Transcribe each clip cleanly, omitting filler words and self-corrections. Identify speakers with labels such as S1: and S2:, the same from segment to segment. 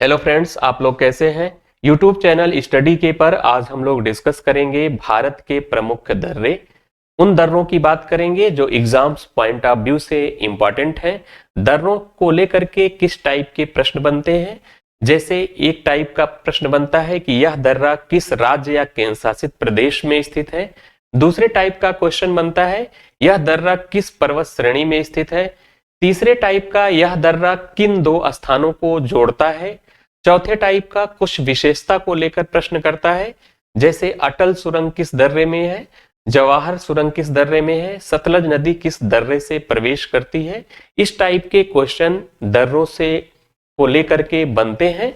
S1: Hello friends, आप लोग कैसे हैं। यूट्यूब चैनल स्टडी के पर आज हम लोग डिस्कस करेंगे भारत के प्रमुख दर्रे। उन दर्रों की बात करेंगे जो एग्जाम्स पॉइंट ऑफ व्यू से इंपॉर्टेंट हैं। दर्रों को लेकर के किस टाइप के प्रश्न बनते हैं, जैसे एक टाइप का प्रश्न बनता है कि यह दर्रा किस राज्य या केंद्र शासित प्रदेश में स्थित है। दूसरे टाइप का क्वेश्चन बनता है यह दर्रा किस पर्वत श्रेणी में स्थित है। तीसरे टाइप का यह दर्रा किन दो स्थानों को जोड़ता है। चौथे टाइप का कुछ विशेषता को लेकर प्रश्न करता है, जैसे अटल सुरंग किस दर्रे में है, जवाहर सुरंग किस दर्रे में है, सतलज नदी किस दर्रे से प्रवेश करती है। इस टाइप के क्वेश्चन दर्रों से को लेकर के बनते हैं।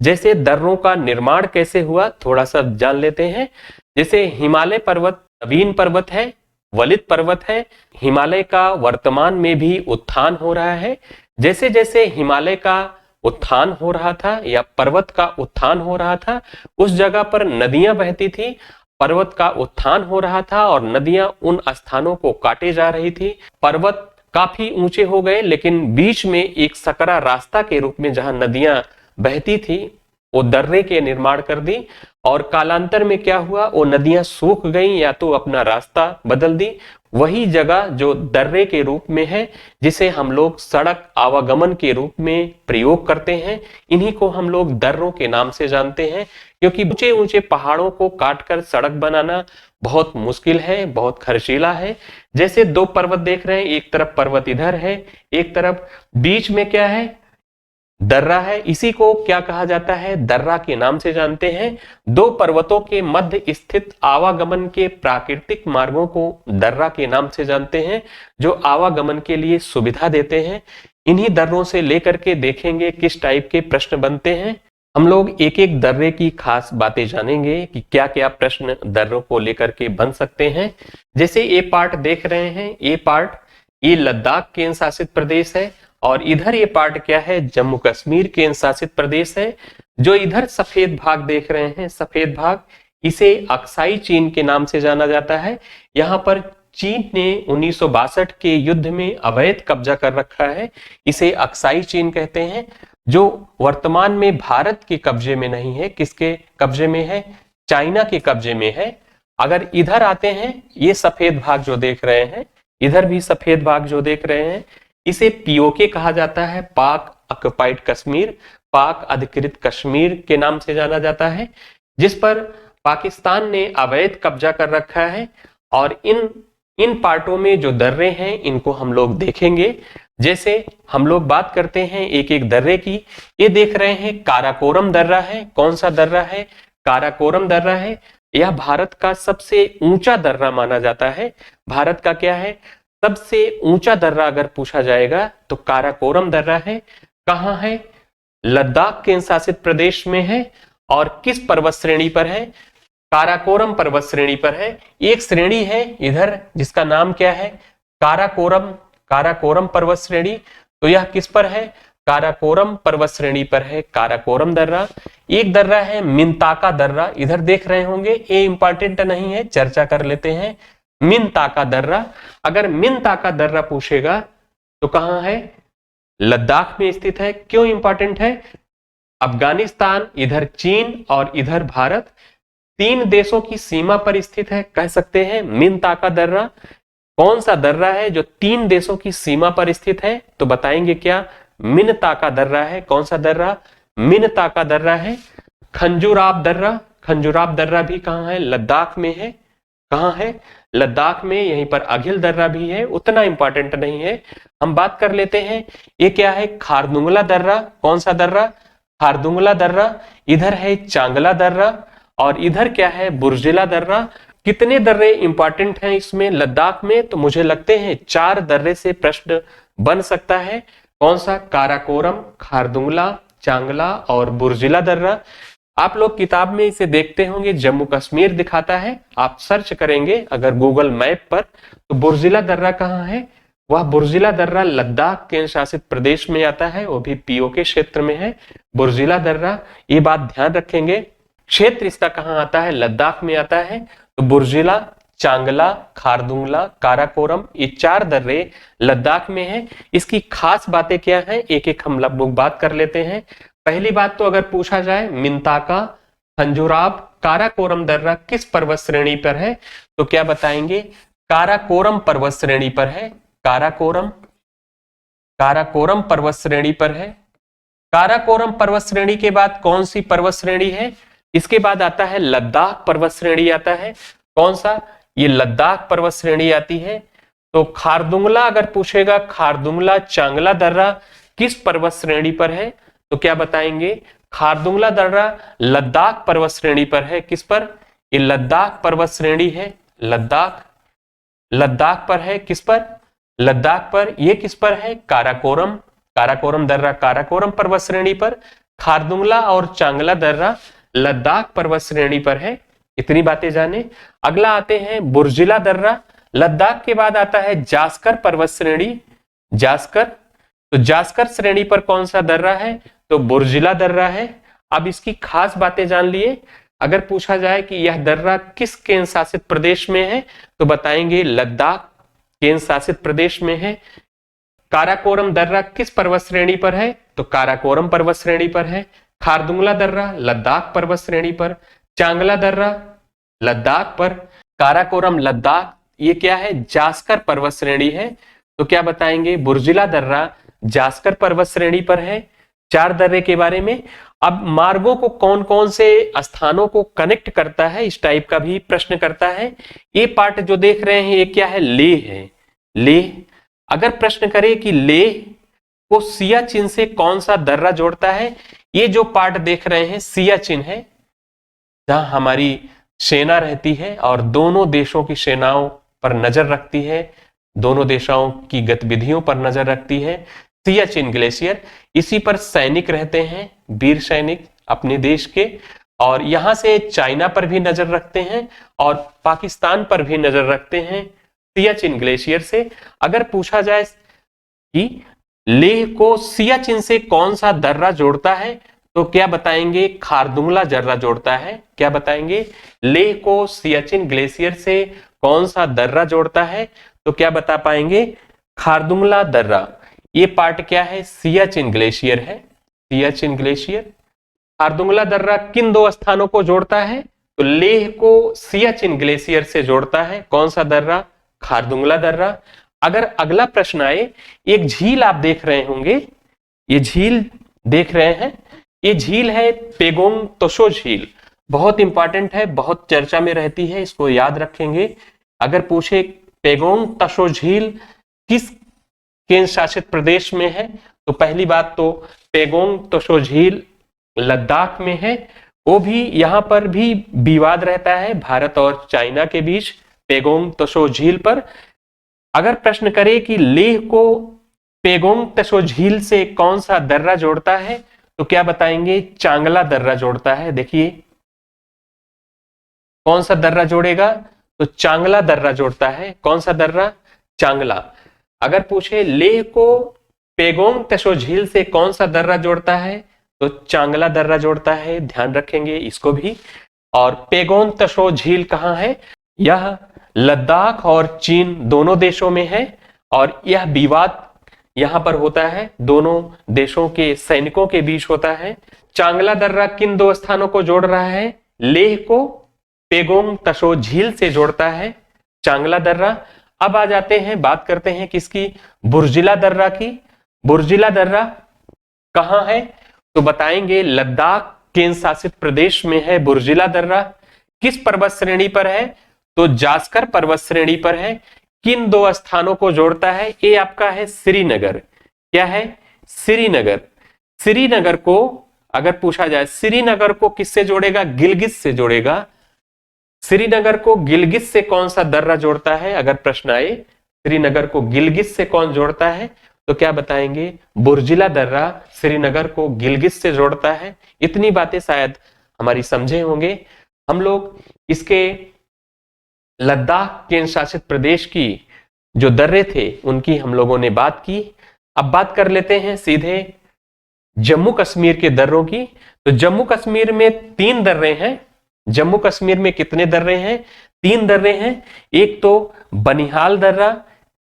S1: जैसे दर्रों का निर्माण कैसे हुआ थोड़ा सा जान लेते हैं। जैसे हिमालय पर्वत नवीन पर्वत है, वलित पर्वत है। हिमालय का वर्तमान में भी उत्थान हो रहा है। जैसे जैसे हिमालय का उत्थान हो रहा था या पर्वत का उत्थान हो रहा था, उस जगह पर नदियां बहती थी। पर्वत का उत्थान हो रहा था और नदियां उन स्थानों को काटे जा रही थी। पर्वत काफी ऊंचे हो गए, लेकिन बीच में एक सकरा रास्ता के रूप में जहां नदियां बहती थी वो दर्रे के निर्माण कर दी। और कालांतर में क्या हुआ, वो नदियां सूख गई या तो अपना रास्ता बदल दी। वही जगह जो दर्रे के रूप में है, जिसे हम लोग सड़क आवागमन के रूप में प्रयोग करते हैं, इन्हीं को हम लोग दर्रों के नाम से जानते हैं। क्योंकि ऊंचे ऊंचे पहाड़ों को काटकर सड़क बनाना बहुत मुश्किल है, बहुत खर्चीला है। जैसे दो पर्वत देख रहे हैं, एक तरफ पर्वत इधर है, एक तरफ बीच में क्या है, दर्रा है। इसी को क्या कहा जाता है, दर्रा के नाम से जानते हैं। दो पर्वतों के मध्य स्थित आवागमन के प्राकृतिक मार्गों को दर्रा के नाम से जानते हैं, जो आवागमन के लिए सुविधा देते हैं। इन्हीं दर्रों से लेकर के देखेंगे किस टाइप के प्रश्न बनते हैं। हम लोग एक एक दर्रे की खास बातें जानेंगे कि क्या क्या प्रश्न दर्रों को लेकर के बन सकते हैं। जैसे ये पार्ट देख रहे हैं, ये लद्दाख केंद्र शासित प्रदेश है और इधर ये पार्ट क्या है, जम्मू कश्मीर केंद्र शासित प्रदेश है। जो इधर सफेद भाग देख रहे हैं, सफेद भाग, इसे अक्साई चीन के नाम से जाना जाता है। यहाँ पर चीन ने 1962 के युद्ध में अवैध कब्जा कर रखा है, इसे अक्साई चीन कहते हैं, जो वर्तमान में भारत के कब्जे में नहीं है। किसके कब्जे में है, चाइना के कब्जे में है। अगर इधर आते हैं, ये सफेद भाग जो देख रहे हैं, इधर भी सफेद भाग जो देख रहे हैं, इसे पीओके कहा जाता है, पाक ऑक्युपाइड कश्मीर, पाक अधिकृत कश्मीर के नाम से जाना जाता है, जिस पर पाकिस्तान ने अवैध कब्जा कर रखा है। और इन पार्टों में जो दर्रे हैं इनको हम लोग देखेंगे। जैसे हम लोग बात करते हैं एक एक दर्रे की। ये देख रहे हैं काराकोरम दर्रा है। कौन सा दर्रा है, काराकोरम दर्रा है। यह भारत का सबसे ऊंचा दर्रा माना जाता है। भारत का क्या है, सबसे ऊंचा दर्रा अगर पूछा जाएगा तो काराकोरम दर्रा है। कहां है, लद्दाख केंद्र शासित प्रदेश में है। और किस पर्वत श्रेणी पर है, काराकोरम पर्वत श्रेणी पर है। एक श्रेणी है इधर जिसका नाम क्या है, काराकोरम पर्वत श्रेणी। तो यह किस पर है, काराकोरम पर्वत श्रेणी पर है काराकोरम दर्रा। एक दर्रा है मिनताका दर्रा, इधर देख रहे होंगे। ये इंपॉर्टेंट नहीं है, चर्चा कर लेते हैं। मिनताका दर्रा, अगर मिनताका दर्रा पूछेगा तो कहां है, लद्दाख में स्थित है। क्यों इंपॉर्टेंट है, अफगानिस्तान, इधर चीन और इधर भारत, तीन देशों की सीमा पर स्थित है, कह सकते हैं मिनताका दर्रा। कौन सा दर्रा है जो तीन देशों की सीमा पर स्थित है, तो बताएंगे क्या, मिनताका दर्रा है। कौन सा दर्रा, मिनताका दर्रा है। खंजुराब दर्रा भी कहां है, लद्दाख में है। कहां है, लद्दाख में। यहीं पर अघिल दर्रा भी है, उतना इंपॉर्टेंट नहीं है। हम बात कर लेते हैं, ये क्या है, खारदुंगला दर्रा। कौन सा दर्रा, खारदुंगला दर्रा। इधर है चांगला दर्रा और इधर क्या है, बुर्जिला दर्रा। कितने दर्रे इंपॉर्टेंट हैं इसमें लद्दाख में, तो मुझे लगते हैं 4 दर्रे से प्रश्न बन सकता है। कौन सा, काराकोरम, खारदुंगला, चांगला और बुर्जिला दर्रा। आप लोग किताब में इसे देखते होंगे, जम्मू कश्मीर दिखाता है। आप सर्च करेंगे अगर गूगल मैप पर तो बुर्जिला दर्रा कहाँ है, वह बुर्जिला दर्रा लद्दाख केंद्र शासित प्रदेश में आता है, वो भी पीओके क्षेत्र में है बुर्जिला दर्रा। ये बात ध्यान रखेंगे, क्षेत्र इसका कहाँ आता है, लद्दाख में आता है। तो बुर्जिला, चांगला, खारदुंगला, काराकोरम, ये 4 दर्रे लद्दाख में है। इसकी खास बातें क्या है, एक एक हम लोग बात कर लेते हैं। पहली बात तो अगर पूछा जाए मिंताका, खंजुराब, काराकोरम दर्रा किस पर्वत श्रेणी पर है, तो क्या बताएंगे? काराकोरम पर्वत श्रेणी पर है। काराकोरम, काराकोरम पर्वत श्रेणी पर है। काराकोरम पर्वत श्रेणी के बाद कौन सी पर्वत श्रेणी है? इसके बाद आता है लद्दाख पर्वत श्रेणी आता है। कौन सा? ये लद्दाख पर्वत श्रेणी आती है। तो खारदुंगला अगर पूछेगा, खारदुंगला चांगला दर्रा किस पर्वत श्रेणी पर है, तो क्या बताएंगे? खारदुंगला दर्रा लद्दाख पर्वत श्रेणी पर है। किस पर? ये लद्दाख पर्वत श्रेणी है। लद्दाख, लद्दाख पर है। किस पर? लद्दाख पर। ये किस पर है? काराकोरम, काराकोरम दर्रा काराकोरम पर्वत श्रेणी पर। खारदुंगला और चांगला दर्रा लद्दाख पर्वत श्रेणी पर है। इतनी बातें जाने। अगला आते हैं बुर्जिला दर्रा। लद्दाख के बाद आता है जास्कर पर्वत श्रेणी। जास्कर, तो जास्कर श्रेणी पर कौन सा दर्रा है? तो बुर्जिला दर्रा है। अब इसकी खास बातें जान लिए। अगर पूछा जाए कि यह दर्रा किस केंद्र शासित प्रदेश में है, तो बताएंगे लद्दाख केंद्र शासित प्रदेश में है। काराकोरम दर्रा किस पर्वत श्रेणी पर है? तो काराकोरम पर्वत श्रेणी पर है। खारदुंगला दर्रा लद्दाख पर्वत श्रेणी पर। चांगला दर्रा लद्दाख पर। काराकोरम लद्दाख, ये क्या है? जास्कर पर्वत श्रेणी है। तो क्या बताएंगे? बुर्जिला दर्रा जास्कर पर्वत श्रेणी पर है। 4 दर्रे के बारे में। अब मार्गों को कौन कौन से स्थानों को कनेक्ट करता है, इस टाइप का भी प्रश्न करता है। ये पार्ट जो देख रहे हैं ये क्या है? लेह है। लेह, अगर प्रश्न करे कि लेह को सियाचिन से कौन सा दर्रा जोड़ता है, ये जो पार्ट देख रहे हैं सियाचिन है, जहां हमारी सेना रहती है और दोनों देशों की सेनाओं पर नजर रखती है, दोनों देशों की गतिविधियों पर नजर रखती है। सियाचिन ग्लेशियर, इसी पर सैनिक रहते हैं, वीर सैनिक अपने देश के, और यहां से चाइना पर भी नजर रखते हैं और पाकिस्तान पर भी नजर रखते हैं सियाचिन ग्लेशियर से। अगर पूछा जाए कि लेह को सियाचिन से कौन सा दर्रा जोड़ता है, तो क्या बताएंगे? खारदुंगला दर्रा जोड़ता है। क्या बताएंगे? लेह को सियाचिन ग्लेशियर से कौन सा दर्रा जोड़ता है, तो क्या बता पाएंगे? खारदुंगला दर्रा। ये पार्ट क्या है? सियाचिन ग्लेशियर है। सियाचिन ग्लेशियर। खारदुंगला दर्रा किन 2 स्थानों को जोड़ता है, तो लेह को सियाचिन ग्लेशियर से जोड़ता है। कौन सा दर्रा? खारदुंगला दर्रा। अगर अगला प्रश्न आए, एक झील आप देख रहे होंगे, ये झील देख रहे हैं, ये झील है पेगोंग त्सो झील। बहुत इंपॉर्टेंट है, बहुत चर्चा में रहती है, इसको याद रखेंगे। अगर पूछे पेगोंग त्सो झील किस केंद्र शासित प्रदेश में है, तो पहली बात तो पेगोंग त्सो झील लद्दाख में है। वो भी, यहां पर भी विवाद रहता है भारत और चाइना के बीच पेगोंग त्सो झील पर। अगर प्रश्न करे कि लेह को पेगोंग त्सो झील से कौन सा दर्रा जोड़ता है, तो क्या बताएंगे? चांगला दर्रा जोड़ता है। देखिए कौन सा दर्रा जोड़ेगा, तो चांगला दर्रा जोड़ता है। कौन सा दर्रा? चांगला। अगर पूछे लेह को पेगोंग त्सो झील से कौन सा दर्रा जोड़ता है, तो चांगला दर्रा जोड़ता है। ध्यान रखेंगे इसको भी। और पेगोंग त्सो झील कहां है? यह लद्दाख और चीन दोनों देशों में है, और यह विवाद यहां पर होता है, दोनों देशों के सैनिकों के बीच होता है। चांगला दर्रा किन 2 स्थानों को जोड़ रहा है? लेह को पेगोंग त्सो झील से जोड़ता है चांगला दर्रा। अब आ जाते हैं, बात करते हैं किसकी? बुर्जिला दर्रा की। बुर्जिला दर्रा कहां है, तो बताएंगे लद्दाख केंद्र शासित प्रदेश में है बुर्जिला दर्रा। किस पर्वत श्रेणी पर है, तो जास्कर पर्वत श्रेणी पर है। किन 2 स्थानों को जोड़ता है, ये आपका है श्रीनगर। क्या है? श्रीनगर। श्रीनगर को अगर पूछा जाए, श्रीनगर को किससे जोड़ेगा? गिलगित से जोड़ेगा। श्रीनगर को गिलगित से कौन सा दर्रा जोड़ता है, अगर प्रश्न आए श्रीनगर को गिलगित से कौन जोड़ता है, तो क्या बताएंगे? बुर्जिला दर्रा श्रीनगर को गिलगित से जोड़ता है। इतनी बातें शायद हमारी समझे होंगे। हम लोग इसके लद्दाख केंद्र शासित प्रदेश की जो दर्रे थे उनकी हम लोगों ने बात की। अब बात कर लेते हैं सीधे जम्मू कश्मीर के दर्रों की। तो जम्मू कश्मीर में 3 दर्रे हैं। जम्मू कश्मीर में कितने दर्रे हैं? 3 दर्रे हैं। एक तो बनिहाल दर्रा,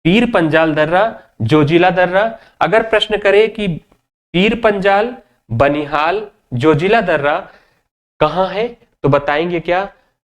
S1: पीर पंजाल दर्रा, जोजिला दर्रा। अगर प्रश्न करे कि पीर पंजाल, बनिहाल जोजिला दर्रा कहां है? तो बताएंगे क्या?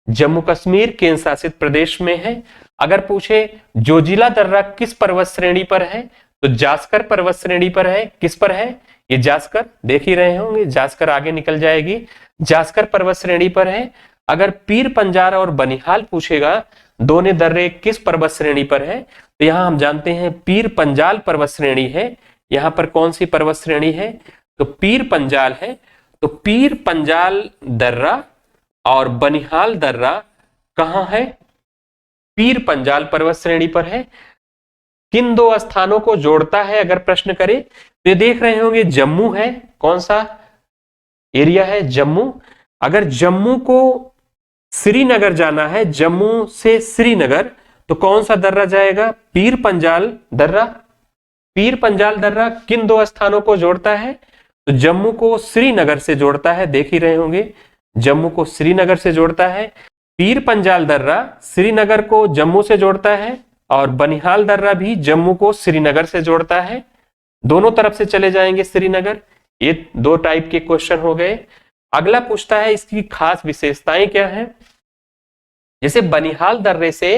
S1: जम्मू कश्मीर केंद्र शासित प्रदेश में है। अगर पूछे जोजिला दर्रा किस पर्वत श्रेणी पर है, तो जास्कर पर्वत श्रेणी पर है। किस पर है? ये जास्कर, देख ही रहे होंगे, जास्कर आगे निकल जाएगी, जास्कर पर्वत श्रेणी पर है। अगर पीर पंजाल और बनिहाल पूछेगा दोनों दर्रे किस पर्वत श्रेणी पर है, तो यहां हम जानते हैं पीर पंजाल पर्वत श्रेणी है। यहां पर कौन सी पर्वत श्रेणी है? तो पीर पंजाल है। तो पीर पंजाल दर्रा और बनिहाल दर्रा कहां है? पीर पंजाल पर्वत श्रेणी पर है। किन दो स्थानों को जोड़ता है अगर प्रश्न करे, तो ये देख रहे होंगे जम्मू है। कौन सा एरिया है? जम्मू। अगर जम्मू को श्रीनगर जाना है, जम्मू से श्रीनगर, तो कौन सा दर्रा जाएगा? पीर पंजाल दर्रा। पीर पंजाल दर्रा किन दो स्थानों को जोड़ता है? तो जम्मू को श्रीनगर से जोड़ता है, देख ही रहे होंगे, जम्मू को श्रीनगर से जोड़ता है। पीर पंजाल दर्रा श्रीनगर को जम्मू से जोड़ता है और बनिहाल दर्रा भी जम्मू को श्रीनगर से जोड़ता है। दोनों तरफ से चले जाएंगे श्रीनगर। ये दो टाइप के क्वेश्चन हो गए। अगला पूछता है इसकी खास विशेषताएं क्या है। जैसे बनिहाल दर्रे से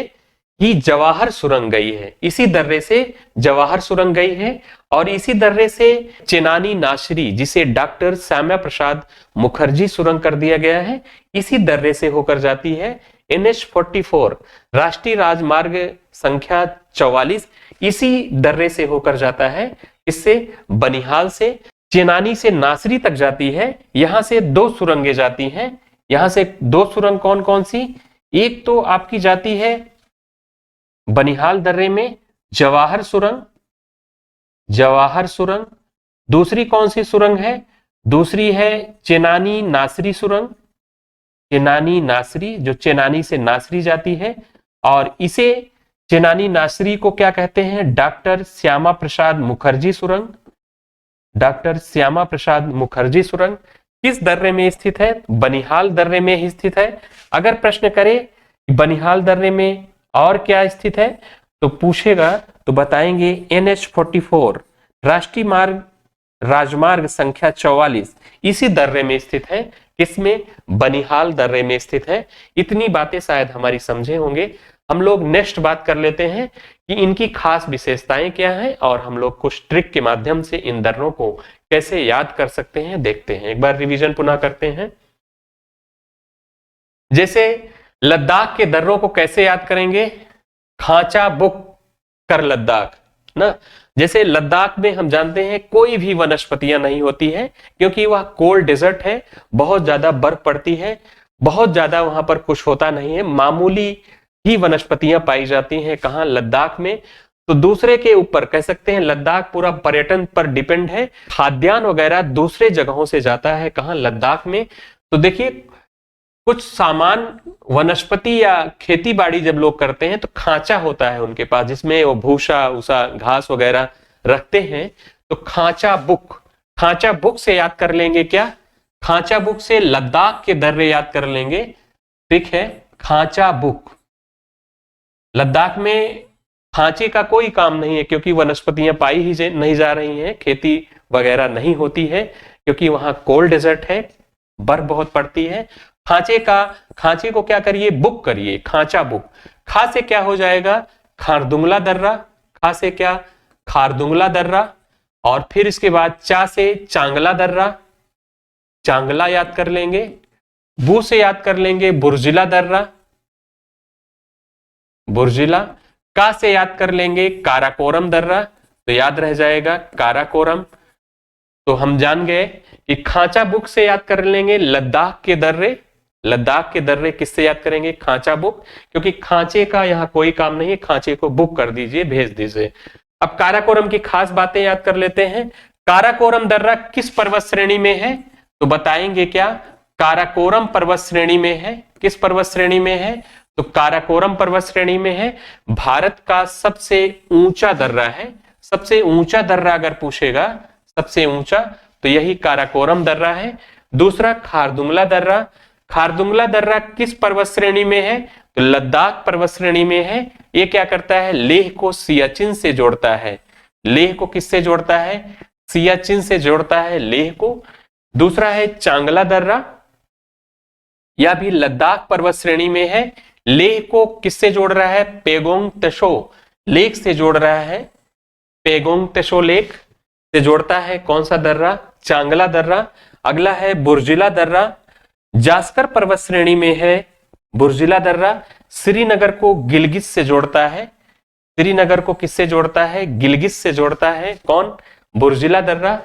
S1: ही जवाहर सुरंग गई है, इसी दर्रे से जवाहर सुरंग गई है, और इसी दर्रे से चेनानी नासरी, जिसे डॉक्टर श्यामा प्रसाद मुखर्जी सुरंग कर दिया गया है, इसी दर्रे से होकर जाती है। NH-44 राष्ट्रीय राजमार्ग संख्या 44 इसी दर्रे से होकर जाता है। इससे बनिहाल से चेनानी से नासरी तक जाती है। यहां से दो सुरंगें जाती हैं। यहां से दो सुरंग कौन कौन सी? एक तो आपकी जाती है बनिहाल दर्रे में जवाहर सुरंग, जवाहर सुरंग। दूसरी कौन सी सुरंग है? दूसरी है चेनानी नासरी सुरंग, चेनानी नासरी, जो चेनानी से नासरी जाती है। और इसे चेनानी नासरी को क्या कहते हैं? डॉक्टर श्यामा प्रसाद मुखर्जी सुरंग, डॉक्टर श्यामा प्रसाद मुखर्जी सुरंग। किस दर्रे में स्थित है? बनिहाल दर्रे में ही स्थित है। अगर प्रश्न करे बनिहाल दर्रे में और क्या स्थित है, तो पूछेगा तो बताएंगे NH-44 राष्ट्रीय मार्ग राजमार्ग संख्या 44 इसी दर्रे में स्थित है। किसमें? बनिहाल दर्रे में स्थित है। इतनी बातें शायद हमारी समझे होंगे। हम लोग नेक्स्ट बात कर लेते हैं कि इनकी खास विशेषताएं क्या हैं, और हम लोग कुछ ट्रिक के माध्यम से इन दर्रों को कैसे याद कर सकते हैं देखते हैं। एक बार रिवीजन पुनः करते हैं। जैसे लद्दाख के दर्रों को कैसे याद करेंगे? खांचा बुक कर लद्दाख ना। जैसे लद्दाख में हम जानते हैं कोई भी वनस्पतियां नहीं होती है, क्योंकि वह कोल्ड डेजर्ट है, बहुत ज्यादा बर्फ पड़ती है, बहुत ज्यादा वहां पर कुछ होता नहीं है, मामूली ही वनस्पतियां पाई जाती हैं। कहां? लद्दाख में। तो दूसरे के ऊपर कह सकते हैं लद्दाख पूरा पर्यटन पर डिपेंड है, खाद्यान्न वगैरह दूसरे जगहों से जाता है। कहां? लद्दाख में। तो देखिए कुछ सामान वनस्पति या खेती बाड़ी जब लोग करते हैं तो खांचा होता है उनके पास, जिसमें वो भूसा उसा घास वगैरह रखते हैं। तो खांचा बुक, खांचा बुक से याद कर लेंगे क्या? खांचा बुक से लद्दाख के दर्रे याद कर लेंगे। ठीक है, खांचा बुक। लद्दाख में खांचे का कोई काम नहीं है, क्योंकि वनस्पतियां पाई ही नहीं जा रही हैं, खेती वगैरह नहीं होती है, क्योंकि वहां कोल्ड डेजर्ट है, बर्फ बहुत पड़ती है। खांचे को क्या करिए? बुक करिए, खांचा बुक। खा से क्या हो जाएगा? खारदुंगला दर्रा। खा से क्या? खारदुंगला दर्रा। और फिर इसके बाद चा से चांगला दर्रा, चांगला याद कर लेंगे। बू से याद कर लेंगे बुर्जिला दर्रा, बुर्जिला। का से याद कर लेंगे काराकोरम दर्रा, तो याद रह जाएगा काराकोरम। तो हम जान गए कि खांचा बुक से याद कर लेंगे लद्दाख के दर्रे। लद्दाख के दर्रे किससे याद करेंगे? खांचा बुक, क्योंकि खांचे का यहां कोई काम नहीं है, खांचे को बुक कर दीजिए, भेज दीजिए। अब काराकोरम की खास बातें याद कर लेते हैं। काराकोरम दर्रा किस पर्वत श्रेणी में है? तो बताएंगे क्या? काराकोरम पर्वत श्रेणी में है। किस पर्वत श्रेणी में है? तो काराकोरम पर्वत श्रेणी में है। भारत का सबसे ऊंचा दर्रा है। सबसे ऊंचा दर्रा अगर पूछेगा, सबसे ऊंचा, तो यही काराकोरम दर्रा है। दूसरा खारदुंगला दर्रा। खारदुंगला दर्रा किस पर्वत श्रेणी में है? तो लद्दाख पर्वत श्रेणी में है। ये क्या करता है? लेह को सियाचिन से जोड़ता है। लेह को किससे जोड़ता है? सियाचिन से जोड़ता है लेह को। दूसरा है चांगला दर्रा, यह भी लद्दाख पर्वत श्रेणी में है। लेह को किससे जोड़ रहा है? पेगोंग त्सो लेक से जोड़ रहा है। पेगोंग त्सो लेक से जोड़ता है कौन सा दर्रा? चांगला दर्रा। अगला है बुर्जिला दर्रा, जास्कर पर्वत श्रेणी में है बुर्जिला दर्रा। श्रीनगर को गिलगित से जोड़ता है। श्रीनगर को किससे जोड़ता है? गिलगित से जोड़ता है। कौन? बुर्जिला दर्रा।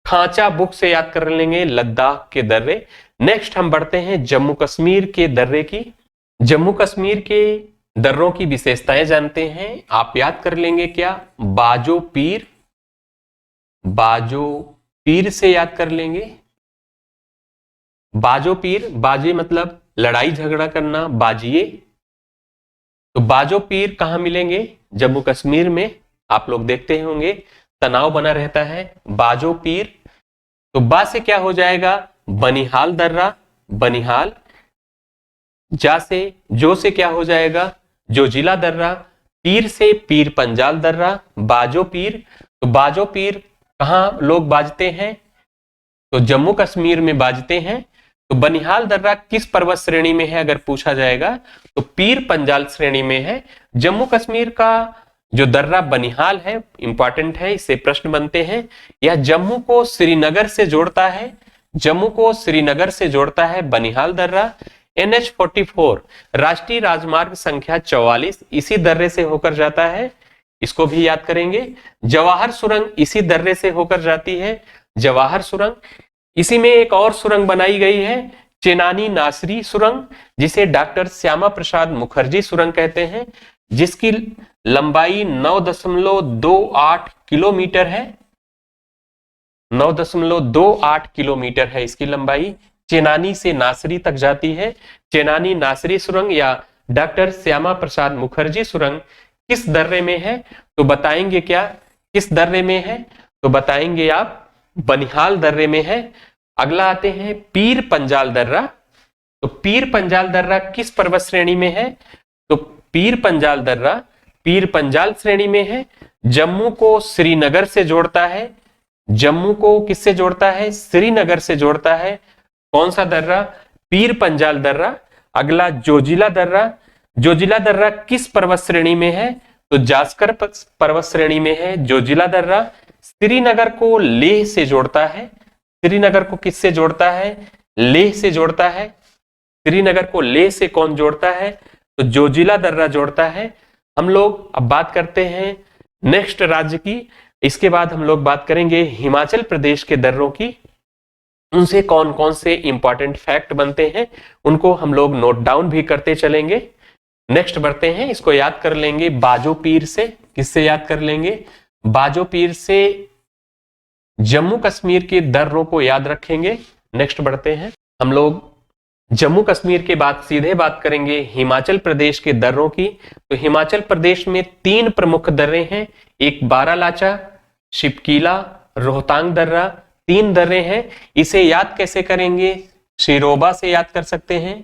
S1: खांचा बुक से याद कर लेंगे लद्दाख के दर्रे। नेक्स्ट हम बढ़ते हैं जम्मू कश्मीर के दर्रे की। जम्मू कश्मीर के दर्रों की विशेषताएं जानते हैं। आप याद कर लेंगे क्या? बाजो पीर, बाजो पीर से याद कर लेंगे। बाजो पीर, बाजे मतलब लड़ाई झगड़ा करना, बाजिए। तो बाजो पीर कहां मिलेंगे? जम्मू कश्मीर में। आप लोग देखते होंगे तनाव बना रहता है। बाजो पीर। तो बा से क्या हो जाएगा? बनिहाल दर्रा, बनिहाल। जा से, जो से क्या हो जाएगा? जोजिला दर्रा। पीर से पीर पंजाल दर्रा, बाजो पीर। तो बाजो पीर कहां लोग बाजते हैं? तो जम्मू कश्मीर में बाजते हैं। तो बनिहाल दर्रा किस पर्वत श्रेणी में है अगर पूछा जाएगा? तो पीर पंजाल श्रेणी में है। जम्मू कश्मीर का जो दर्रा बनिहाल है इंपॉर्टेंट है, इससे प्रश्न बनते हैं। यह जम्मू को श्रीनगर से जोड़ता है, जम्मू को श्रीनगर से जोड़ता है बनिहाल दर्रा। NH44 राष्ट्रीय राजमार्ग संख्या 44 इसी दर्रे से होकर जाता है, इसको भी याद करेंगे। जवाहर सुरंग इसी दर्रे से होकर जाती है, जवाहर सुरंग। इसी में एक और सुरंग बनाई गई है, चेनानी नासरी सुरंग, जिसे डॉक्टर श्यामा प्रसाद मुखर्जी सुरंग कहते हैं, जिसकी लंबाई 9.28 किलोमीटर है। 9.28 किलोमीटर है इसकी लंबाई। चेनानी से नासरी तक जाती है। चेनानी नासरी सुरंग या डॉक्टर श्यामा प्रसाद मुखर्जी सुरंग किस दर्रे में है? तो बताएंगे क्या किस दर्रे में है? तो बताएंगे आप बनिहाल दर्रे में है। अगला आते हैं पीर पंजाल दर्रा। तो पीर पंजाल दर्रा किस पर्वत श्रेणी में है? तो पीर पंजाल दर्रा पीर पंजाल श्रेणी में है। जम्मू को श्रीनगर से जोड़ता है। जम्मू को किससे जोड़ता है? श्रीनगर से जोड़ता है। कौन सा दर्रा? पीर पंजाल दर्रा। अगला जोजिला दर्रा। जोजिला दर्रा किस पर्वत श्रेणी में है? तो जास्कर पर्वत श्रेणी में है जोजिला दर्रा। श्रीनगर को लेह से जोड़ता है। श्रीनगर को किससे जोड़ता है? लेह से जोड़ता है। श्रीनगर को लेह से कौन जोड़ता है? तो जोजिला दर्रा जोड़ता है। हम लोग अब बात करते हैं नेक्स्ट राज्य की। इसके बाद हम लोग बात करेंगे हिमाचल प्रदेश के दर्रों की। उनसे कौन कौन से इंपॉर्टेंट फैक्ट बनते हैं उनको हम लोग नोट डाउन भी करते चलेंगे। नेक्स्ट बढ़ते हैं, इसको याद कर लेंगे बाजो पीर से। किससे याद कर लेंगे? बाजो पीर से जम्मू कश्मीर के दर्रों को याद रखेंगे। नेक्स्ट बढ़ते हैं, हम लोग जम्मू कश्मीर के बाद सीधे बात करेंगे हिमाचल प्रदेश के दर्रों की। तो हिमाचल प्रदेश में 3 प्रमुख दर्रे हैं, एक बारालाचा, शिपकीला, रोहतांग दर्रा। 3 दर्रे हैं। इसे याद कैसे करेंगे? सिरोबा से याद कर सकते हैं।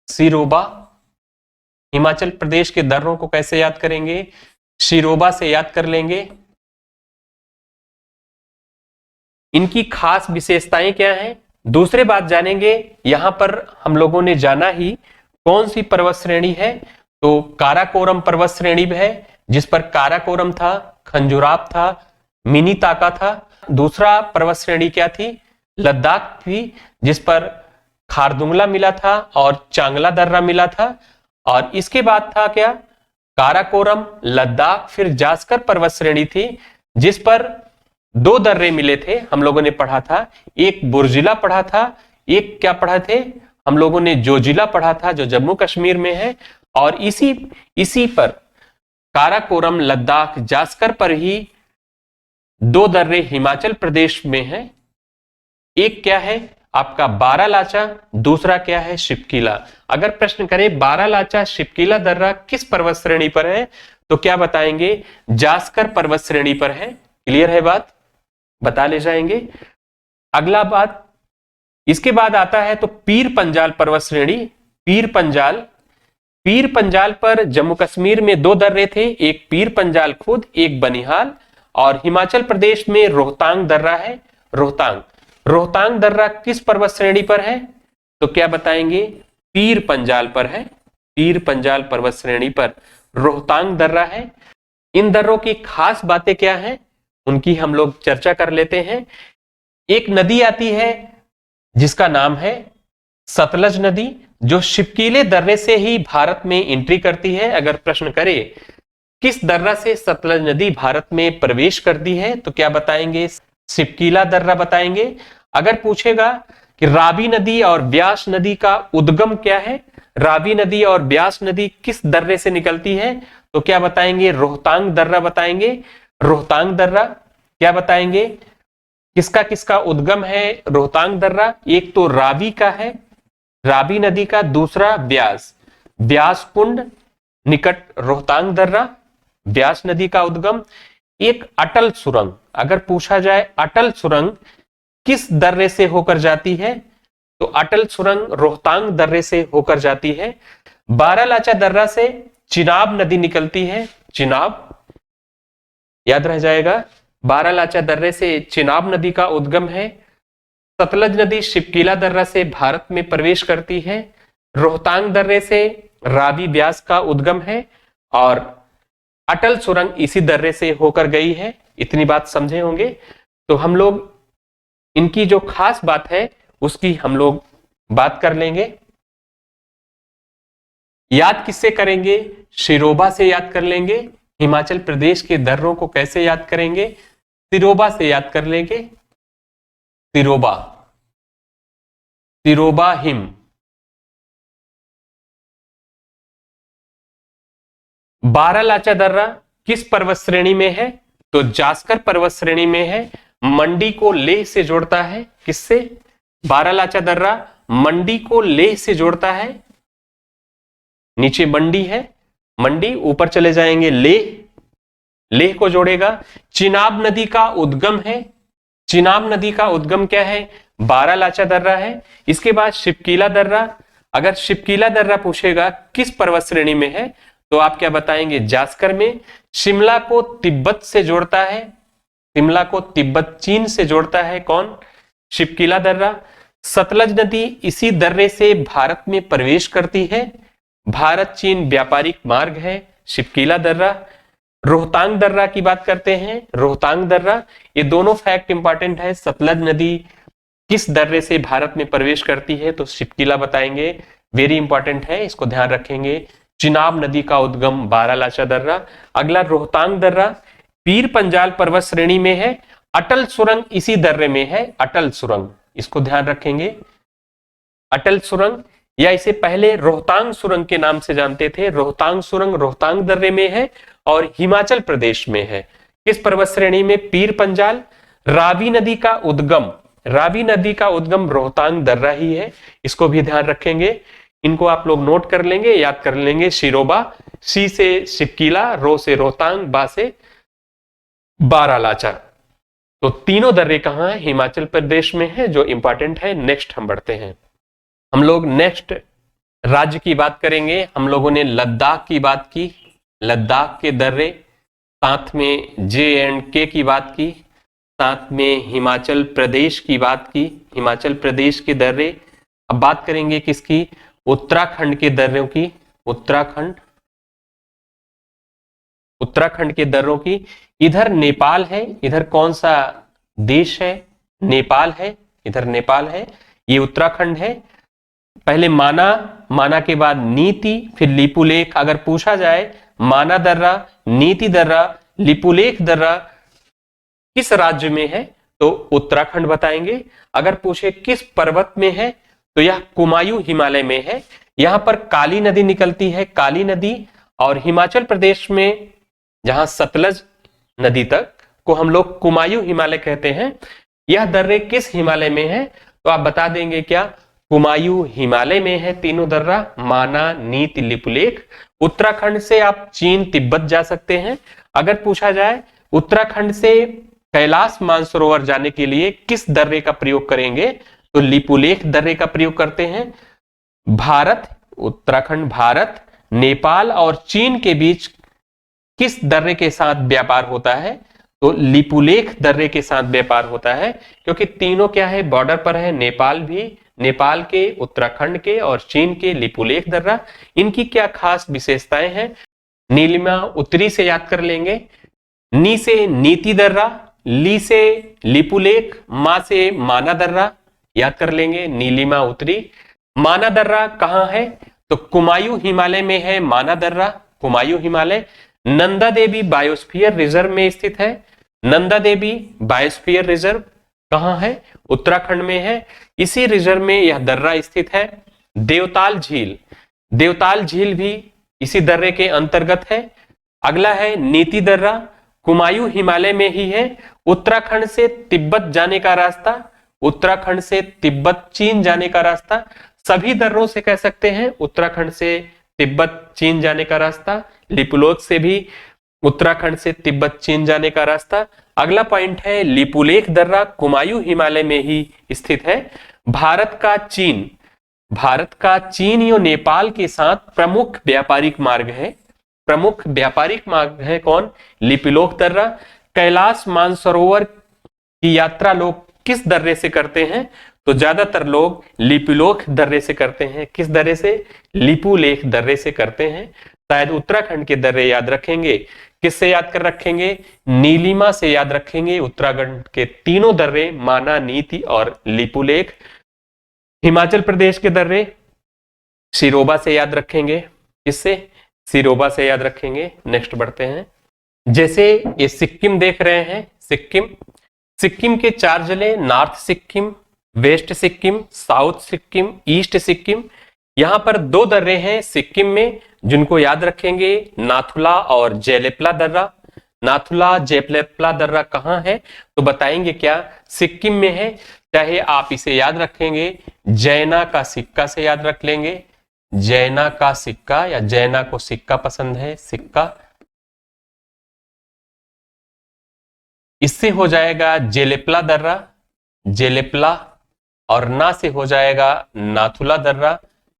S1: सिरोबा। हिमाचल प्रदेश के दर्रों को कैसे याद करेंगे? सिरोबा से याद कर लेंगे। इनकी खास विशेषताएं क्या हैं? दूसरे बात जानेंगे। यहां पर हम लोगों ने जाना ही कौन सी पर्वत श्रेणी है? तो काराकोरम पर्वत श्रेणी है, जिस पर काराकोरम था, खंजुराप था, मिनी ताका था। दूसरा पर्वत श्रेणी क्या थी? लद्दाख थी, जिस पर खारदुंगला मिला था और चांगला दर्रा मिला था। और इसके बाद था क्या? काराकोरम, लद्दाख, फिर जास्कर पर्वत श्रेणी थी, जिस पर 2 दर्रे मिले थे। हम लोगों ने पढ़ा था, एक बुर्जिला पढ़ा था, एक क्या पढ़ा थे हम लोगों ने? जोजिला पढ़ा था, जो जम्मू कश्मीर में है। और इसी पर काराकोरम, लद्दाख, जास्कर पर ही 2 दर्रे हिमाचल प्रदेश में है। एक क्या है आपका? बारालाचा, दूसरा क्या है? शिपकीला। अगर प्रश्न करें बारालाचा शिपकीला दर्रा किस पर्वत श्रेणी पर है, तो क्या बताएंगे? जास्कर पर्वत श्रेणी पर है। क्लियर है बात? बता ले जाएंगे। अगला बात, इसके बाद आता है तो पीर पंजाल पर्वत श्रेणी। पीर पंजाल पर जम्मू कश्मीर में 2 दर्रे थे, एक पीर पंजाल खुद, एक बनिहाल। और हिमाचल प्रदेश में रोहतांग दर्रा है। रोहतांग दर्रा किस पर्वत श्रेणी पर है? तो क्या बताएंगे? पीर पंजाल पर है। पीर पंजाल पर्वत श्रेणी पर रोहतांग दर्रा है। इन दर्रों की खास बातें क्या हैं, उनकी हम लोग चर्चा कर लेते हैं। एक नदी आती है जिसका नाम है सतलज नदी, जो शिपकीले दर्रे से ही भारत में एंट्री करती है। अगर प्रश्न करे किस दर्रा से सतलज नदी भारत में प्रवेश करती है, तो क्या बताएंगे? शिपकीला दर्रा बताएंगे। अगर पूछेगा कि रावी नदी और ब्यास नदी का उद्गम क्या है, रावी नदी और ब्यास नदी किस दर्रे से निकलती है, तो क्या बताएंगे? रोहतांग दर्रा बताएंगे। रोहतांग दर्रा क्या बताएंगे? किसका किसका उद्गम है रोहतांग दर्रा? एक तो रावी का है, रावी नदी का, दूसरा ब्यास, ब्यास कुंड निकट रोहतांग दर्रा, ब्यास नदी का उद्गम। एक अटल सुरंग, अगर पूछा जाए अटल सुरंग किस दर्रे से होकर जाती है, तो अटल सुरंग रोहतांग दर्रे से होकर जाती है। बारालाचा दर्रा से चिनाब नदी निकलती है, चिनाब याद रह जाएगा। बारालाचा दर्रे से चिनाब नदी का उद्गम है। सतलज नदी शिपकीला दर्रा से भारत में प्रवेश करती है। रोहतांग दर्रे से रावी ब्यास का उद्गम है और अटल सुरंग इसी दर्रे से होकर गई है। इतनी बात समझे होंगे। तो हम लोग इनकी जो खास बात है उसकी हम लोग बात कर लेंगे। याद किससे करेंगे? शिरोबा से याद कर लेंगे। हिमाचल प्रदेश के दर्रों को कैसे याद करेंगे? सिरोबा से याद कर लेंगे। सिरोबा, सिरोबा हिम। बारालाचा दर्रा किस पर्वत श्रेणी में है? तो जास्कर पर्वत श्रेणी में है। मंडी को लेह से जोड़ता है। किससे? बारालाचा दर्रा मंडी को लेह से जोड़ता है। नीचे मंडी है, मंडी, ऊपर चले जाएंगे लेह, लेह को जोड़ेगा। चिनाब नदी का उद्गम है। चिनाब नदी का उद्गम क्या है? बारालाचा दर्रा है। इसके बाद शिपकीला दर्रा। अगर शिपकीला दर्रा पूछेगा किस पर्वत श्रेणी में है, तो आप क्या बताएंगे? जास्कर में। शिमला को तिब्बत से जोड़ता है। शिमला को तिब्बत चीन से जोड़ता है कौन? शिपकीला दर्रा। सतलज नदी इसी दर्रे से भारत में प्रवेश करती है। भारत चीन व्यापारिक मार्ग है शिपकीला दर्रा। रोहतांग दर्रा की बात करते हैं। रोहतांग दर्रा, ये दोनों फैक्ट इंपॉर्टेंट है। सतलज नदी किस दर्रे से भारत में प्रवेश करती है, तो शिपकीला बताएंगे। वेरी इंपॉर्टेंट है, इसको ध्यान रखेंगे। चिनाब नदी का उद्गम बारालाचा दर्रा। अगला रोहतांग दर्रा पीर पंजाल पर्वत श्रेणी में है। अटल सुरंग इसी दर्रे में है। अटल सुरंग, इसको ध्यान रखेंगे। अटल सुरंग, या इसे पहले रोहतांग सुरंग के नाम से जानते थे। रोहतांग सुरंग रोहतांग दर्रे में है और हिमाचल प्रदेश में है। किस पर्वत श्रेणी में? पीर पंजाल। रावी नदी का उद्गम, रावी नदी का उद्गम रोहतांग दर्रा ही है, इसको भी ध्यान रखेंगे। इनको आप लोग नोट कर लेंगे, याद कर लेंगे। शिरोबा, सी से शिपकीला, रो से रोहतांग, बा से बारालाचा। तो तीनों दर्रे कहां है? हिमाचल प्रदेश में है, जो इंपॉर्टेंट है। नेक्स्ट हम बढ़ते हैं। हम लोग नेक्स्ट राज्य की बात करेंगे। हम लोगों ने लद्दाख की बात की, लद्दाख के दर्रे, साथ में J&K की बात की, साथ में हिमाचल प्रदेश की बात की, हिमाचल प्रदेश के दर्रे। अब बात करेंगे किसकी? उत्तराखंड के दर्रों की। उत्तराखंड, उत्तराखंड के दर्रों की। इधर नेपाल है, इधर कौन सा देश है? नेपाल है, इधर नेपाल है, ये उत्तराखंड है। पहले माना, माना के बाद नीति, फिर लिपुलेख। अगर पूछा जाए माना दर्रा, नीति दर्रा, लिपुलेख दर्रा किस राज्य में है, तो उत्तराखंड बताएंगे। अगर पूछे किस पर्वत में है, तो यह कुमायूं हिमालय में है। यहां पर काली नदी निकलती है, काली नदी। और हिमाचल प्रदेश में जहां सतलज नदी तक को हम लोग कुमायूं हिमालय कहते हैं। यह दर्रे किस हिमालय में है, तो आप बता देंगे क्या? कुमायूं हिमालय में है तीनों दर्रा, माना, नीति, लिपुलेख। उत्तराखंड से आप चीन तिब्बत जा सकते हैं। अगर पूछा जाए उत्तराखंड से कैलाश मानसरोवर जाने के लिए किस दर्रे का प्रयोग करेंगे, तो लिपुलेख दर्रे का प्रयोग करते हैं। भारत, उत्तराखंड भारत, नेपाल और चीन के बीच किस दर्रे के साथ व्यापार होता है, तो लिपुलेख दर्रे के साथ व्यापार होता है, क्योंकि तीनों क्या है, बॉर्डर पर है। नेपाल भी, नेपाल के, उत्तराखंड के और चीन के लिपुलेख दर्रा। इनकी क्या खास विशेषताएं हैं? नीलिमा उत्तरी से याद कर लेंगे, नी से नीति दर्रा, ली से लिपुलेख, मा से माना दर्रा याद कर लेंगे। नीलिमा उत्तरी। माना दर्रा कहां है? तो कुमायूं हिमालय में है माना दर्रा, कुमायूं हिमालय। नंदा देवी बायोस्फीयर रिजर्व में स्थित है। नंदा देवी बायोस्फीयर रिजर्व कहां है? उत्तराखंड में है। इसी रिजर्व में यह दर्रा स्थित है। देवताल झील, देवताल झील भी इसी दर्रे के अंतर्गत है। अगला है नीति दर्रा, कुमायूं हिमालय में ही है। उत्तराखंड से तिब्बत जाने का रास्ता, उत्तराखंड से तिब्बत चीन जाने का रास्ता, सभी दर्रों से कह सकते हैं उत्तराखंड से तिब्बत चीन जाने का रास्ता, लिपुलेख से भी उत्तराखंड से तिब्बत चीन जाने का रास्ता। अगला पॉइंट है लिपुलेख दर्रा कुमायूं हिमालय में ही स्थित है। भारत का चीन, भारत का चीन या नेपाल के साथ प्रमुख व्यापारिक मार्ग है। प्रमुख व्यापारिक मार्ग है कौन? लिपुलेख दर्रा। कैलाश मानसरोवर की यात्रा लोग किस दर्रे से करते हैं? तो ज्यादातर लोग लिपुलेख दर्रे से करते हैं। किस दर्रे से? लिपुलेख दर्रे से करते हैं। शायद उत्तराखंड के दर्रे याद रखेंगे। किससे याद कर रखेंगे? नीलिमा से याद रखेंगे। उत्तराखंड के तीनों दर्रे, माना, नीति और लिपुलेख। हिमाचल प्रदेश के दर्रे सिरोबा से याद रखेंगे। किससे? सिरोबा से याद रखेंगे। नेक्स्ट बढ़ते हैं। जैसे ये सिक्किम देख रहे हैं, सिक्किम, सिक्किम के 4 जिले, north Sikkim, west Sikkim, south Sikkim, east Sikkim. यहां पर 2 दर्रे हैं सिक्किम में जिनको याद रखेंगे, नाथुला और जेलेपला दर्रा। नाथुला जेलेपला दर्रा कहां है? तो बताएंगे क्या? सिक्किम में है। चाहे आप इसे याद रखेंगे जैना का सिक्का से याद रख लेंगे, जैना का सिक्का, या जैना को सिक्का पसंद है, सिक्का। इससे हो जाएगा जेलेपला दर्रा, जेलेपला, और ना से हो जाएगा नाथुला दर्रा।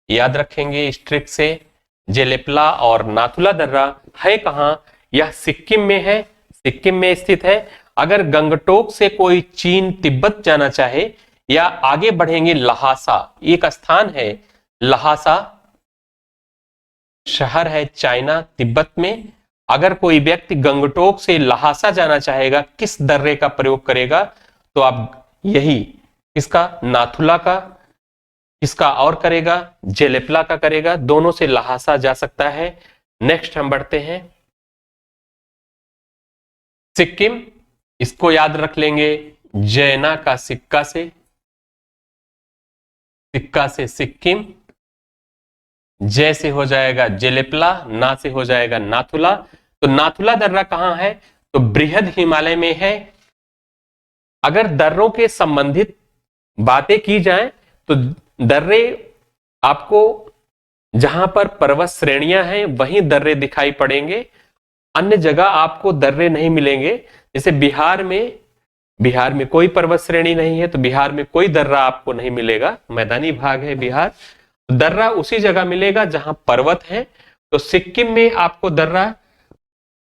S1: याद रखेंगे इस ट्रिक से। जेलेपला और नाथुला दर्रा है कहां? यह सिक्किम में है, सिक्किम में स्थित है। अगर गंगटोक से कोई चीन तिब्बत जाना चाहे या आगे बढ़ेंगे, लहासा एक स्थान है, लहासा शहर है चाइना तिब्बत में। अगर कोई व्यक्ति गंगटोक से लहासा जाना चाहेगा, किस दर्रे का प्रयोग करेगा? तो आप यही, इसका नाथुला का, इसका और करेगा जेलेपला का करेगा। दोनों से लहासा जा सकता है। नेक्स्ट हम बढ़ते हैं। सिक्किम, इसको याद रख लेंगे जैना का सिक्का से, सिक्का से सिक्किम। जय से हो जाएगा जेलेपला, ना से हो जाएगा नाथुला। तो नाथुला दर्रा कहां है? तो बृहद हिमालय में है। अगर दर्रों के संबंधित बातें की जाएं तो दर्रे आपको जहां पर पर्वत श्रेणियां हैं वहीं दर्रे दिखाई पड़ेंगे, अन्य जगह आपको दर्रे नहीं मिलेंगे। जैसे बिहार में कोई पर्वत श्रेणी नहीं है तो बिहार में कोई दर्रा आपको नहीं मिलेगा, मैदानी भाग है बिहार। दर्रा उसी जगह मिलेगा जहां पर्वत है। तो सिक्किम में आपको दर्रा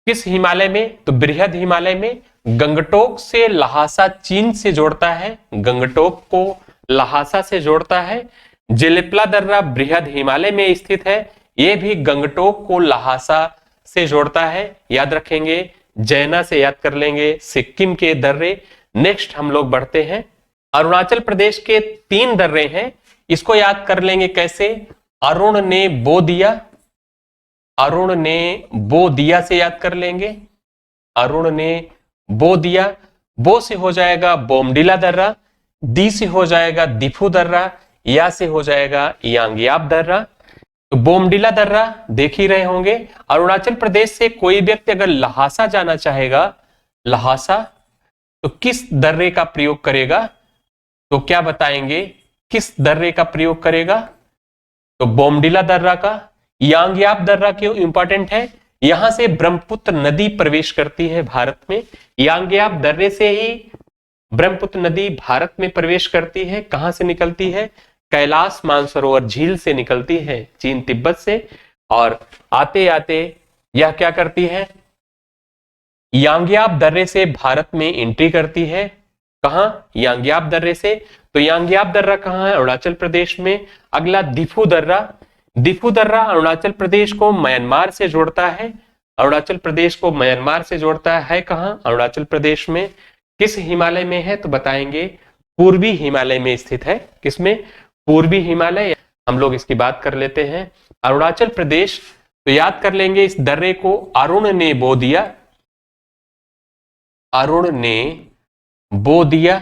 S1: किस हिमालय में? तो बृहद हिमालय में। गंगटोक से लहासा चीन से जोड़ता है, गंगटोक को लहासा से जोड़ता है। जेलेपला दर्रा बृहद हिमालय में स्थित है, यह भी गंगटोक को लहासा से जोड़ता है। याद रखेंगे, जैना से याद कर लेंगे सिक्किम के दर्रे। नेक्स्ट हम लोग बढ़ते हैं। अरुणाचल प्रदेश के 3 दर्रे हैं, इसको याद कर लेंगे कैसे? अरुण ने बो दिया, अरुण ने बो दिया से याद कर लेंगे, अरुण ने बो दिया। बो से हो जाएगा बोमडिला दर्रा, दी से हो जाएगा दिफू दर्रा, या से हो जाएगा यांग्याप दर्रा। तो बोमडिला दर्रा देख ही रहे होंगे। अरुणाचल प्रदेश से कोई व्यक्ति अगर लहासा जाना चाहेगा, लहासा, तो किस दर्रे का प्रयोग करेगा? तो क्या बताएंगे, किस दर्रे का प्रयोग करेगा? तो बोमडिला दर्रा का। यांग्याप दर्रा क्यों इंपॉर्टेंट है? यहां से ब्रह्मपुत्र नदी प्रवेश करती है भारत में। यांग्याप दर्रे से ही ब्रह्मपुत्र नदी भारत में प्रवेश करती है। कहां से निकलती है? कैलाश मानसरोवर झील से निकलती है, चीन तिब्बत से। और आते आते यह क्या करती है? यांग्याप दर्रे से भारत में एंट्री करती है। कहां? यांग्याप दर्रे से। तो यांग्याप दर्रा कहां है? अरुणाचल प्रदेश में। अगला दिफू दर्रा। दिफू दर्रा अरुणाचल प्रदेश को म्यांमार से जोड़ता है। अरुणाचल प्रदेश को म्यांमार से जोड़ता है कहां? अरुणाचल प्रदेश में। किस हिमालय में है? तो बताएंगे पूर्वी हिमालय में स्थित है। किसमें? पूर्वी हिमालय। हम लोग इसकी बात कर लेते हैं। अरुणाचल प्रदेश, तो याद कर लेंगे इस दर्रे को अरुण ने बो दिया। अरुण ने बो दिया,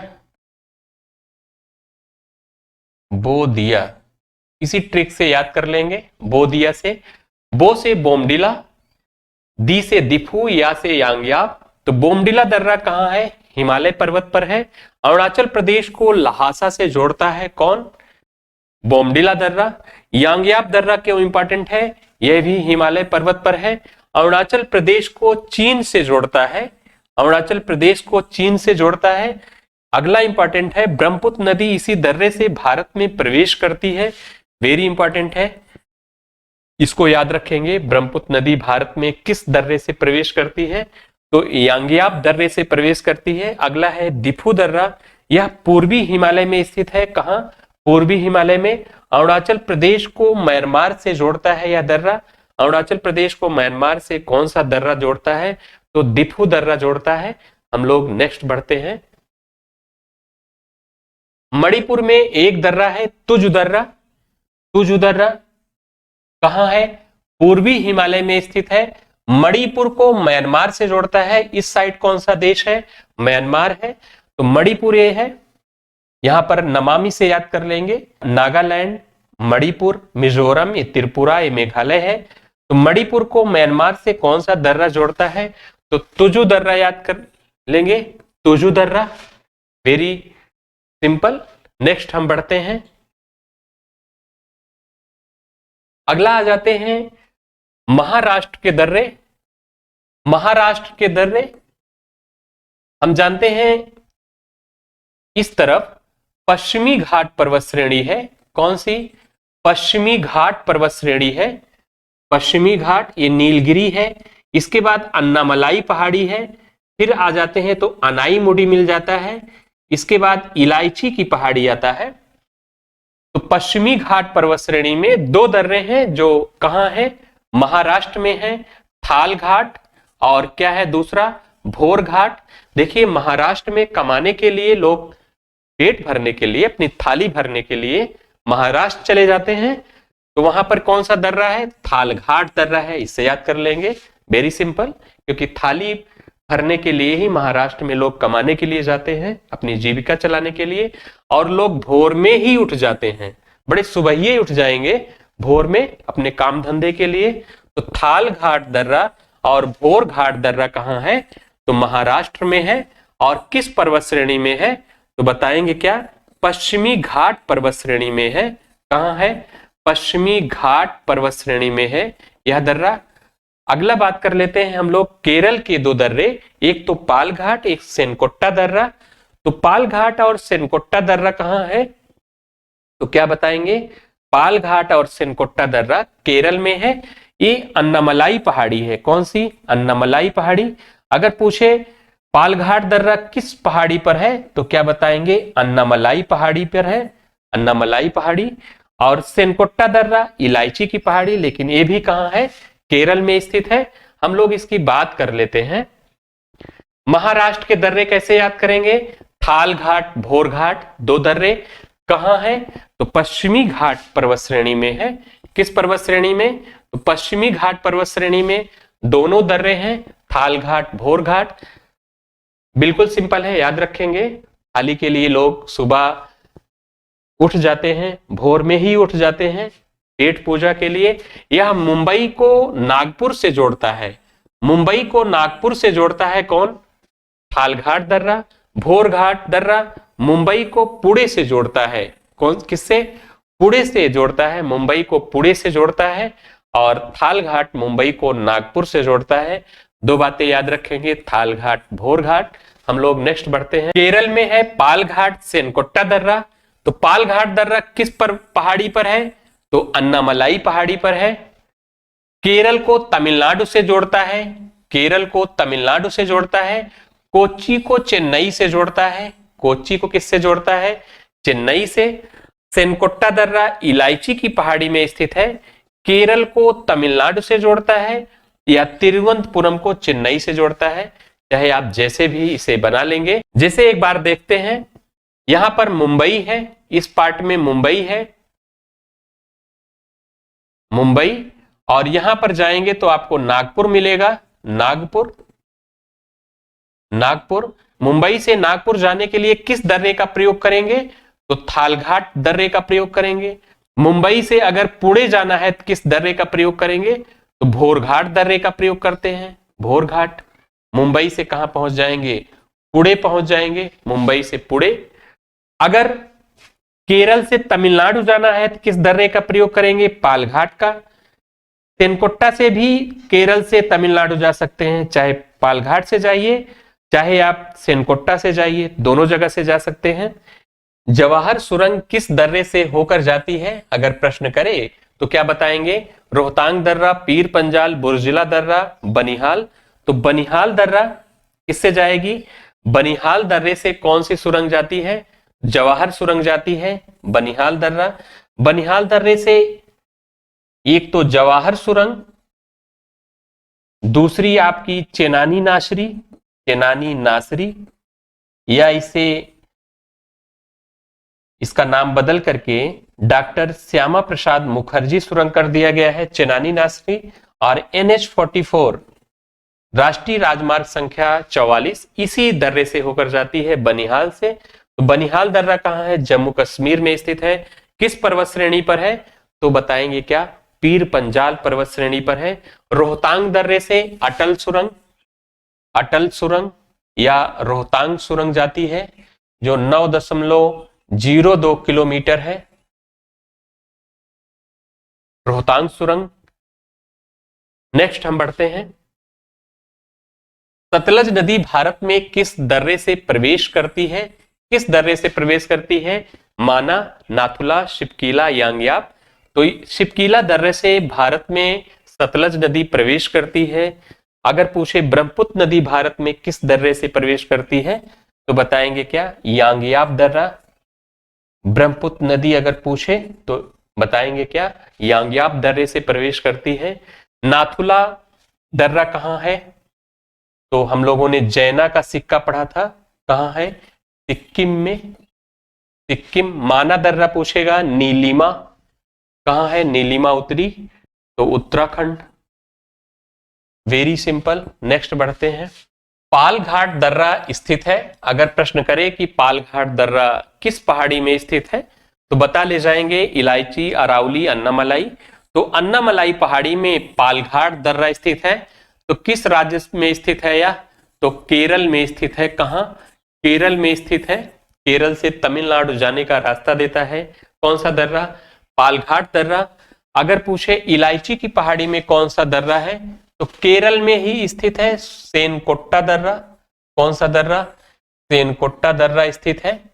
S1: बो दिया। इसी ट्रिक से याद कर लेंगे। बो दिया से, बो से बोमडिला, दी से दिफू, या से यांग्याप। तो बोमडिला दर्रा कहां है? हिमालय पर्वत पर है। अरुणाचल प्रदेश को लहासा से जोड़ता है कौन? बोमडिला दर्रा। यांग्याप दर्रा क्यों इंपॉर्टेंट है? यह भी हिमालय पर्वत पर है। अरुणाचल प्रदेश को चीन से जोड़ता है। अरुणाचल प्रदेश को चीन से जोड़ता है। अगला इंपॉर्टेंट है, ब्रह्मपुत्र नदी इसी दर्रे से भारत में प्रवेश करती है। वेरी इंपॉर्टेंट है, इसको याद रखेंगे। ब्रह्मपुत्र नदी भारत में किस दर्रे से प्रवेश करती है? तो यांग्याप दर्रे से प्रवेश करती है। अगला है दिफू दर्रा। यह पूर्वी हिमालय में स्थित है। कहां? पूर्वी हिमालय में। अरुणाचल प्रदेश को म्यांमार से जोड़ता है यह दर्रा। अरुणाचल प्रदेश को म्यांमार से कौन सा दर्रा जोड़ता है? तो दिफू दर्रा जोड़ता है। हम लोग नेक्स्ट बढ़ते हैं। मणिपुर में एक दर्रा है तुज दर्रा। तुज दर्रा कहां है? पूर्वी हिमालय में स्थित है। मणिपुर को म्यांमार से जोड़ता है। इस साइड कौन सा देश है? म्यांमार है। तो मणिपुर ये है। यहां पर नमामि से याद कर लेंगे। नागालैंड, मणिपुर, मिजोरम, ये त्रिपुरा, ये मेघालय है। तो मणिपुर को म्यांमार से कौन सा दर्रा जोड़ता है? तो तुजु दर्रा याद कर लेंगे। तुजु दर्रा, वेरी सिंपल। नेक्स्ट हम बढ़ते हैं। अगला आ जाते हैं महाराष्ट्र के दर्रे। महाराष्ट्र के दर्रे हम जानते हैं इस तरफ पश्चिमी घाट पर्वत श्रेणी है। कौन सी? पश्चिमी घाट पर्वत श्रेणी है। पश्चिमी घाट, ये नीलगिरी है। इसके बाद अन्नामलाई पहाड़ी है। फिर आ जाते हैं तो अनाई मुडी मिल जाता है। इसके बाद इलायची की पहाड़ी आता है। तो पश्चिमी घाट पर्वत श्रेणी में दो दर्रे हैं जो कहां है? महाराष्ट्र में है। थाल घाट और क्या है दूसरा? भोर घाट। देखिए महाराष्ट्र में कमाने के लिए लोग पेट भरने के लिए, अपनी थाली भरने के लिए महाराष्ट्र चले जाते हैं। तो वहां पर कौन सा दर्रा है? थाल घाट दर्रा है। इससे याद कर लेंगे। वेरी सिंपल, क्योंकि थाली भरने के लिए ही महाराष्ट्र में लोग कमाने के लिए जाते हैं, अपनी जीविका चलाने के लिए। और लोग भोर में ही उठ जाते हैं, बड़े सुबह ही उठ जाएंगे भोर में अपने काम धंधे के लिए। तो थाल घाट दर्रा और भोर घाट दर्रा कहां है? तो महाराष्ट्र में है। और किस पर्वत श्रेणी में है? तो बताएंगे क्या? पश्चिमी घाट पर्वत श्रेणी में है। कहां है? पश्चिमी घाट पर्वत श्रेणी में है यह दर्रा। अगला बात कर लेते हैं हम लोग केरल के दो दर्रे, एक तो पाल घाट, एक सेनकोट्टा दर्रा। तो पाल घाट और सेनकोट्टा दर्रा कहां है? तो क्या बताएंगे? पाल घाट और सेनकोट्टा दर्रा केरल में है। ये अन्नामलाई पहाड़ी है। कौन सी? अन्नामलाई पहाड़ी। अगर पूछे पाल घाट दर्रा किस पहाड़ी पर है? तो क्या बताएंगे? अन्नामलाई पहाड़ी पर है। अन्नामलाई पहाड़ी। और सेनकोट्टा दर्रा इलायची की पहाड़ी, लेकिन ये भी कहां है? केरल में स्थित है। हम लोग इसकी बात कर लेते हैं। महाराष्ट्र के दर्रे कैसे याद करेंगे? थाल घाट, भोर घाट, दो दर्रे कहां है? तो पश्चिमी घाट पर्वत श्रेणी में है। किस पर्वत श्रेणी में? तो पश्चिमी घाट पर्वत श्रेणी में दोनों दर्रे हैं, थाल घाट, भोर घाट। बिल्कुल सिंपल है, याद रखेंगे। थाली के लिए लोग सुबह उठ जाते हैं, भोर में ही उठ जाते हैं पेट पूजा के लिए। यह मुंबई को नागपुर से जोड़ता है। मुंबई को नागपुर से जोड़ता है कौन? थाल घाट दर्रा। भोर घाट दर्रा मुंबई को पुणे से जोड़ता है। कौन? किससे? पुणे से जोड़ता है। मुंबई को पुणे से जोड़ता है। और थाल घाट मुंबई को नागपुर से जोड़ता है। दो बातें याद रखेंगे, थाल घाट, भोर घाट। हम लोग नेक्स्ट बढ़ते हैं। केरल में है पाल घाट, सेनकोट्टा दर्रा। तो पाल घाट दर्रा किस पर पहाड़ी पर है? तो अन्नामलाई पहाड़ी पर है। केरल को तमिलनाडु से जोड़ता है। केरल को तमिलनाडु से जोड़ता है, कोच्चि को चेन्नई से जोड़ता है। कोच्चि को किससे जोड़ता है? चेन्नई से। सेनकोट्टा दर्रा इलायची की पहाड़ी में स्थित है, केरल को तमिलनाडु से जोड़ता है या तिरुवनंतपुरम को चेन्नई से जोड़ता है। चाहे आप जैसे भी इसे बना लेंगे। जैसे एक बार देखते हैं, यहां पर मुंबई है, इस पार्ट में मुंबई है, मुंबई, और यहां पर जाएंगे तो आपको नागपुर मिलेगा, नागपुर। नागपुर, मुंबई से नागपुर जाने के लिए किस दर्रे का प्रयोग करेंगे? तो थालघाट दर्रे का प्रयोग करेंगे। मुंबई से अगर पुणे जाना है तो किस दर्रे का प्रयोग करेंगे? तो भोरघाट दर्रे का प्रयोग करते हैं, भोरघाट। मुंबई से कहां पहुंच जाएंगे? पुणे पहुंच जाएंगे, मुंबई से पुणे। अगर केरल से तमिलनाडु जाना है तो किस दर्रे का प्रयोग करेंगे? पालघाट का। तेनकोट्टा से भी केरल से तमिलनाडु जा सकते हैं, चाहे पालघाट से जाइए चाहे आप सेनकोट्टा से जाइए, दोनों जगह से जा सकते हैं। जवाहर सुरंग किस दर्रे से होकर जाती है? अगर प्रश्न करे तो क्या बताएंगे? रोहतांग दर्रा, पीर पंजाल, बुर्जिला दर्रा, बनिहाल। तो बनिहाल दर्रा किससे जाएगी? बनिहाल दर्रे से कौन सी सुरंग जाती है? जवाहर सुरंग जाती है, बनिहाल दर्रा। बनिहाल दर्रे से एक तो जवाहर सुरंग, दूसरी आपकी चेनानी नासरी, चेनानी नासरी, या इसे इसका नाम बदल करके डॉक्टर श्यामा प्रसाद मुखर्जी सुरंग कर दिया गया है, चेनानी नासरी। और NH-44 राष्ट्रीय राजमार्ग संख्या 44 इसी दर्रे से होकर जाती है, बनिहाल से। तो बनिहाल दर्रा कहां है? जम्मू कश्मीर में स्थित है। किस पर्वत श्रेणी पर है? तो बताएंगे क्या? पीर पंजाल पर्वत श्रेणी पर है। रोहतांग दर्रे से अटल सुरंग, अटल सुरंग या रोहतांग सुरंग जाती है, जो 9.02 किलोमीटर है, रोहतांग सुरंग। नेक्स्ट हम बढ़ते हैं, सतलज नदी भारत में किस दर्रे से प्रवेश करती है? किस दर्रे से प्रवेश करती है? माना, नाथुला, शिपकीला, यांगयाप। तो शिपकीला दर्रे से भारत में सतलज नदी प्रवेश करती है। अगर पूछे ब्रह्मपुत्र नदी भारत में किस दर्रे से प्रवेश करती है? तो बताएंगे क्या? यांगयाप दर्रा। ब्रह्मपुत्र नदी अगर पूछे तो बताएंगे क्या? यांगयाप दर्रे से प्रवेश करती है। नाथुला दर्रा कहां है? तो हम लोगों ने जैना का सिक्का पढ़ा था, कहां है? सिक्किम में, सिक्किम। माना दर्रा पूछेगा, नीलिमा कहां है? नीलिमा उत्तरी, तो उत्तराखंड। Very simple. नेक्स्ट बढ़ते हैं, पालघाट दर्रा स्थित है। अगर प्रश्न करे कि पालघाट दर्रा किस पहाड़ी में स्थित है, तो बता ले जाएंगे इलायची, अरावली, अन्नामलाई। तो अन्नामलाई पहाड़ी में पालघाट दर्रा स्थित है। तो किस राज्य में स्थित है यह? तो केरल में स्थित है। कहां? केरल में स्थित है। केरल से तमिलनाडु जाने का रास्ता देता है। कौन सा दर्रा? पालघाट दर्रा। अगर पूछे इलायची की पहाड़ी में कौन सा दर्रा है, तो केरल में ही स्थित है, सेनकोट्टा दर्रा। कौन सा दर्रा? सेनकोट्टा दर्रा स्थित है।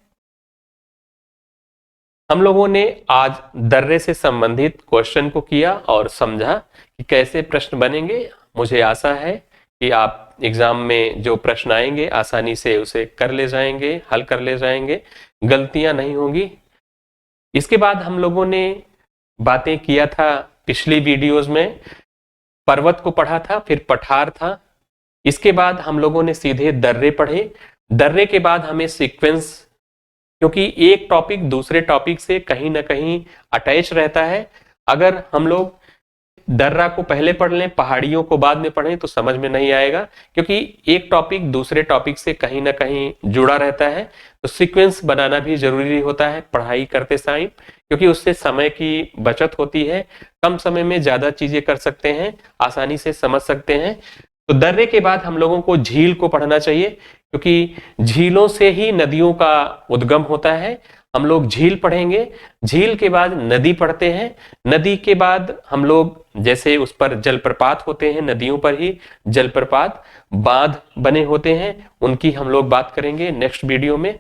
S1: हम लोगों ने आज दर्रे से संबंधित क्वेश्चन को किया और समझा कि कैसे प्रश्न बनेंगे। मुझे आशा है कि आप एग्जाम में जो प्रश्न आएंगे आसानी से उसे कर ले जाएंगे, हल कर ले जाएंगे, गलतियां नहीं होंगी। इसके बाद हम लोगों ने बातें किया था पिछली वीडियोस में, पर्वत को पढ़ा था, फिर पठार था। इसके बाद हम लोगों ने सीधे दर्रे पढ़े। दर्रे के बाद हमें सीक्वेंस, क्योंकि एक टॉपिक दूसरे टॉपिक से कहीं ना कहीं अटैच रहता है। अगर हम लोग दर्रा को पहले पढ़ लें, पहाड़ियों को बाद में पढ़ें, तो समझ में नहीं आएगा, क्योंकि एक टॉपिक दूसरे टॉपिक से कहीं ना कहीं जुड़ा रहता है। तो सीक्वेंस बनाना भी जरूरी होता है पढ़ाई करते समय, क्योंकि उससे समय की बचत होती है। कम समय में ज्यादा चीजें कर सकते हैं, आसानी से समझ सकते हैं। तो दर्रे के बाद हम लोगों को झील को पढ़ना चाहिए, क्योंकि झीलों से ही नदियों का उद्गम होता है। हम लोग झील पढ़ेंगे, झील के बाद नदी पढ़ते हैं, नदी के बाद हम लोग जैसे उस पर जलप्रपात होते हैं, नदियों पर ही जलप्रपात, बांध बने होते हैं, उनकी हम लोग बात करेंगे नेक्स्ट वीडियो में।